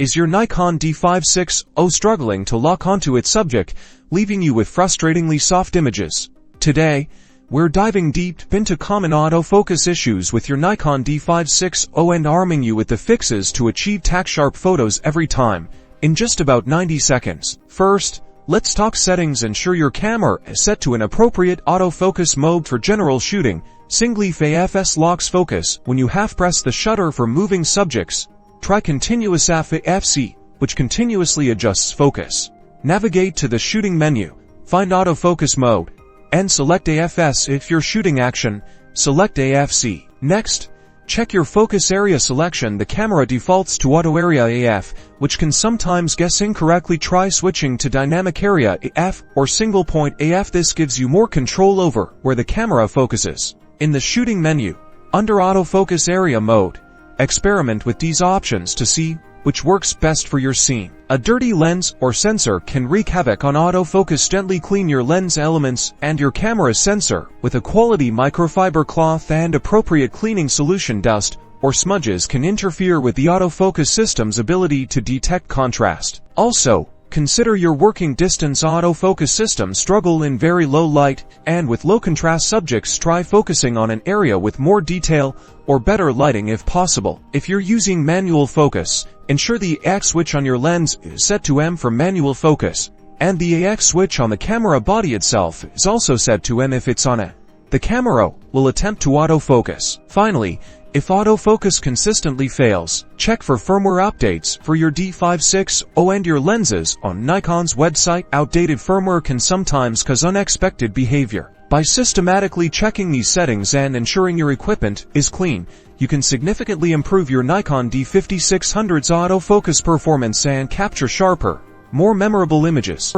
Is your Nikon D5600 struggling to lock onto its subject, leaving you with frustratingly soft images? Today, we're diving deep into common autofocus issues with your Nikon D5600 and arming you with the fixes to achieve tack-sharp photos every time, in just about 90 seconds. First, let's talk settings. Ensure your camera is set to an appropriate autofocus mode for general shooting. Single-leaf AFS locks focus when you half-press the shutter for moving subjects. Try continuous AFC, which continuously adjusts focus. Navigate to the shooting menu, find autofocus mode, and select AFS. If you're shooting action, select AFC. Next, check your focus area selection. The camera defaults to auto area AF, which can sometimes guess incorrectly. Try switching to dynamic area AF or single point AF. This gives you more control over where the camera focuses. In the shooting menu, under autofocus area mode, experiment with these options to see which works best for your scene. A dirty lens or sensor can wreak havoc on autofocus. Gently clean your lens elements and your camera sensor with a quality microfiber cloth, and appropriate cleaning solution. Dust or smudges can interfere with the autofocus system's ability to detect contrast. Also, consider your working distance. Autofocus systems struggle in very low light and with low contrast subjects. Try focusing on an area with more detail or better lighting if possible. If you're using manual focus, ensure the AX switch on your lens is set to M for manual focus, and the AX switch on the camera body itself is also set to M if it's on A. The camera will attempt to autofocus. Finally, if autofocus consistently fails, check for firmware updates for your D5600 and your lenses on Nikon's website. Outdated firmware can sometimes cause unexpected behavior. By systematically checking these settings and ensuring your equipment is clean, you can significantly improve your Nikon D5600's autofocus performance and capture sharper, more memorable images.